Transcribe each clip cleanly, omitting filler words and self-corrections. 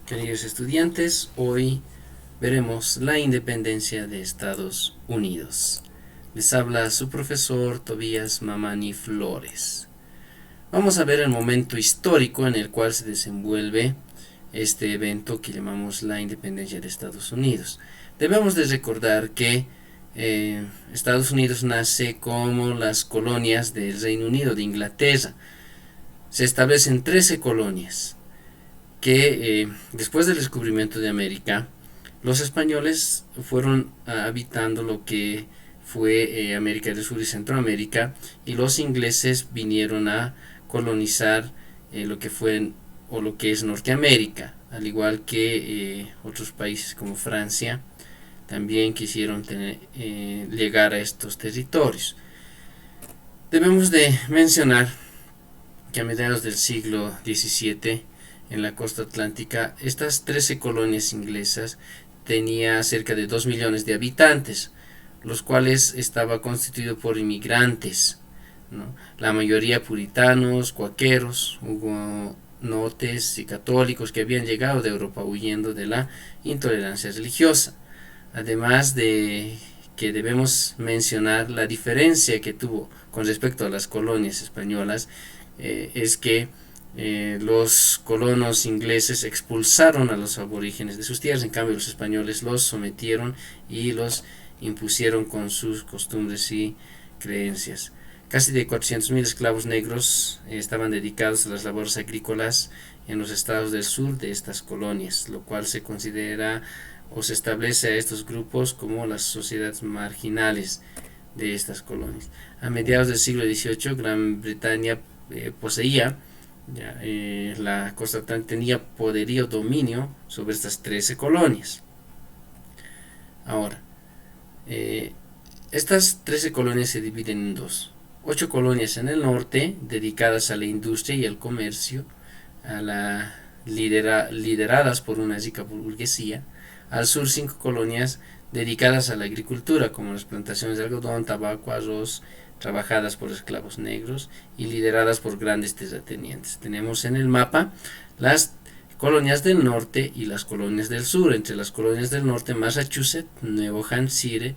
Queridos estudiantes, hoy veremos la independencia de Estados Unidos. Les habla su profesor Tobías Mamani Flores. Vamos a ver el momento histórico en el cual se desenvuelve este evento que llamamos la independencia de Estados Unidos. Debemos de recordar que Estados Unidos nace como las colonias del Reino Unido, de Inglaterra. Se establecen 13 colonias que después del descubrimiento de América, los españoles fueron habitando lo que fue América del Sur y Centroamérica, y los ingleses vinieron a colonizar lo que fue o lo que es Norteamérica, al igual que otros países como Francia también quisieron llegar a estos territorios. Debemos de mencionar que a mediados del siglo XVII, en la costa atlántica, estas 13 colonias inglesas tenía cerca de 2 millones de habitantes, los cuales estaba constituido por inmigrantes, ¿no? La mayoría puritanos, cuáqueros, hugonotes y católicos que habían llegado de Europa huyendo de la intolerancia religiosa. Además de que debemos mencionar la diferencia que tuvo con respecto a las colonias españolas, es que los colonos ingleses expulsaron a los aborígenes de sus tierras. En cambio, los españoles los sometieron y los impusieron con sus costumbres y creencias. Casi de 400.000 esclavos negros estaban dedicados a las labores agrícolas en los estados del sur de estas colonias, lo cual se considera o se establece a estos grupos como las sociedades marginales de estas colonias. A mediados del siglo XVIII, Gran Bretaña poseía la costa atlántica, tenía poderío, dominio sobre estas 13 colonias. Ahora, estas 13 colonias se dividen en dos: 8 colonias en el norte, dedicadas a la industria y al comercio, lideradas por una rica burguesía. Al sur, 5 colonias dedicadas a la agricultura, como las plantaciones de algodón, tabaco, arroz, trabajadas por esclavos negros y lideradas por grandes terratenientes. Tenemos en el mapa las colonias del norte y las colonias del sur. Entre las colonias del norte, Massachusetts, Nuevo Hampshire,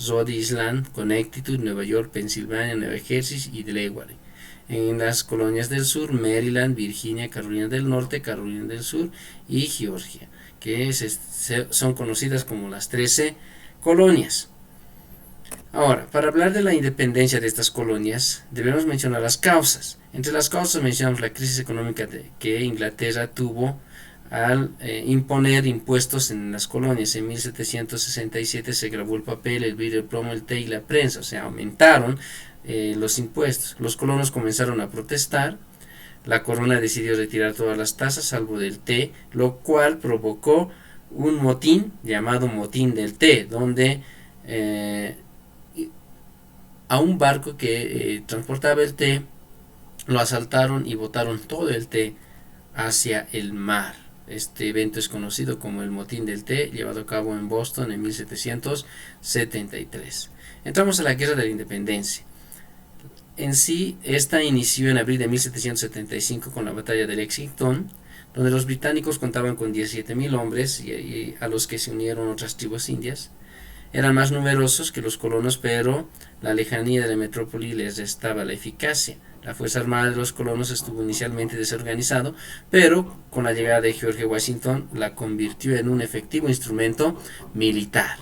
Rhode Island, Connecticut, Nueva York, Pensilvania, Nueva Jersey y Delaware. En las colonias del sur, Maryland, Virginia, Carolina del Norte, Carolina del Sur y Georgia, que son conocidas como las 13 colonias. Ahora, para hablar de la independencia de estas colonias, debemos mencionar las causas. Entre las causas mencionamos la crisis económica que Inglaterra tuvo al imponer impuestos en las colonias. En 1767 se grabó el papel, el vidrio, el plomo, el té y la prensa, o sea, aumentaron los impuestos. Los colonos comenzaron a protestar. La corona decidió retirar todas las tasas salvo del té, lo cual provocó un motín llamado Motín del Té, donde a un barco que transportaba el té lo asaltaron y botaron todo el té hacia el mar. Este evento es conocido como el Motín del Té, llevado a cabo en Boston en 1773. Entramos a la Guerra de la Independencia. En sí, esta inició en abril de 1775 con la batalla de Lexington, donde los británicos contaban con 17.000 hombres y a los que se unieron otras tribus indias. Eran más numerosos que los colonos, pero la lejanía de la metrópoli les restaba la eficacia. La fuerza armada de los colonos estuvo inicialmente desorganizado, pero con la llegada de George Washington la convirtió en un efectivo instrumento militar.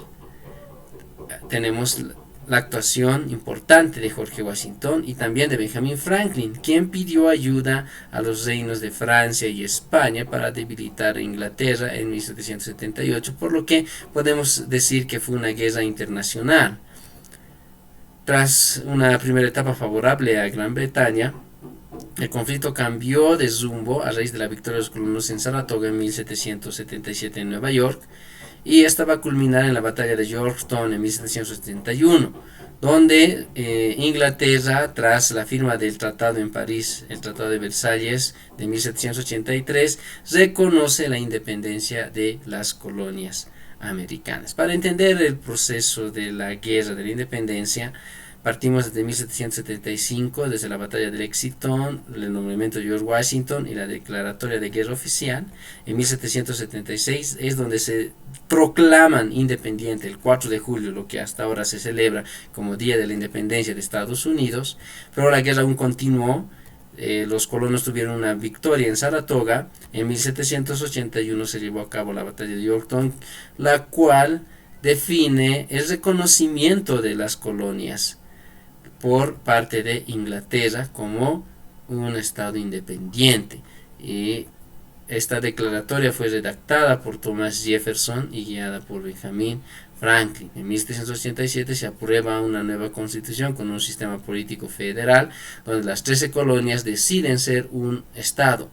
Tenemos la actuación importante de George Washington y también de Benjamin Franklin, quien pidió ayuda a los reinos de Francia y España para debilitar a Inglaterra en 1778, por lo que podemos decir que fue una guerra internacional. Tras una primera etapa favorable a Gran Bretaña, el conflicto cambió de rumbo a raíz de la victoria de los colonos en Saratoga en 1777 en Nueva York, y esta va a culminar en la batalla de Yorktown en 1771, donde Inglaterra, tras la firma del tratado en París, el Tratado de Versalles de 1783, reconoce la independencia de las colonias americanas. Para entender el proceso de la Guerra de la Independencia, Partimos desde 1775, desde la batalla de Lexington, el nombramiento de George Washington y la declaratoria de guerra oficial. En 1776 es donde se proclaman independiente el 4 de julio, lo que hasta ahora se celebra como Día de la Independencia de Estados Unidos, pero la guerra aún continuó. Los colonos tuvieron una victoria en Saratoga. En 1781 se llevó a cabo la batalla de Yorktown, la cual define el reconocimiento de las colonias por parte de Inglaterra como un estado independiente, y esta declaratoria fue redactada por Thomas Jefferson y guiada por Benjamin Franklin. En 1787 se aprueba una nueva constitución con un sistema político federal donde las 13 colonias deciden ser un estado,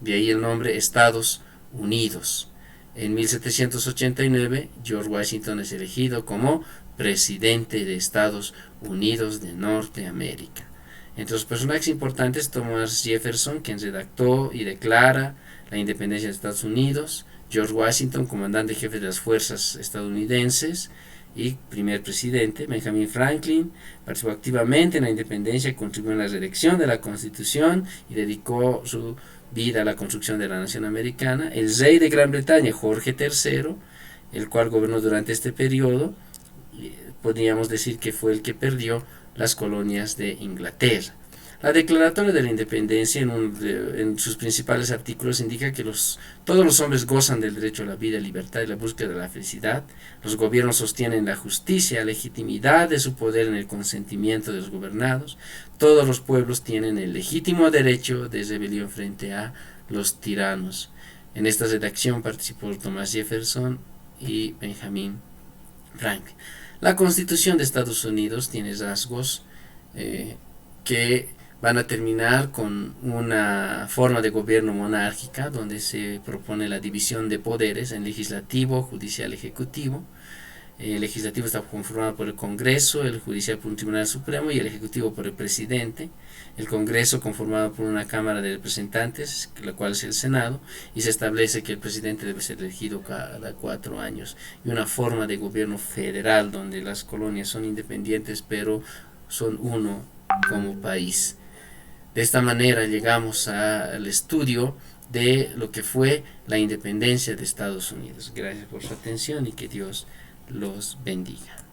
de ahí el nombre Estados Unidos. En 1789 George Washington es elegido como presidente de Estados Unidos de Norteamérica. Entre los personajes importantes, Thomas Jefferson, quien redactó y declara la independencia de Estados Unidos; George Washington, comandante jefe de las fuerzas estadounidenses y primer presidente; Benjamin Franklin participó activamente en la independencia, contribuyó en la redacción de la Constitución y dedicó su vida a la construcción de la nación americana; el rey de Gran Bretaña, Jorge III, el cual gobernó durante este periodo, podríamos decir que fue el que perdió las colonias de Inglaterra. La Declaratoria de la Independencia, en sus principales artículos, indica que todos los hombres gozan del derecho a la vida, libertad y la búsqueda de la felicidad. Los gobiernos sostienen la justicia, la legitimidad de su poder en el consentimiento de los gobernados. Todos los pueblos tienen el legítimo derecho de rebelión frente a los tiranos. En esta redacción participó Thomas Jefferson y Benjamin Franklin. La Constitución de Estados Unidos tiene rasgos que van a terminar con una forma de gobierno monárquica, donde se propone la división de poderes en legislativo, judicial, ejecutivo. El legislativo está conformado por el Congreso, el judicial por un Tribunal Supremo y el ejecutivo por el presidente. El Congreso conformado por una Cámara de Representantes, la cual es el Senado, y se establece que el presidente debe ser elegido cada 4 años. Y una forma de gobierno federal, donde las colonias son independientes, pero son uno como país. De esta manera llegamos al estudio de lo que fue la independencia de Estados Unidos. Gracias por su atención y que Dios los bendiga.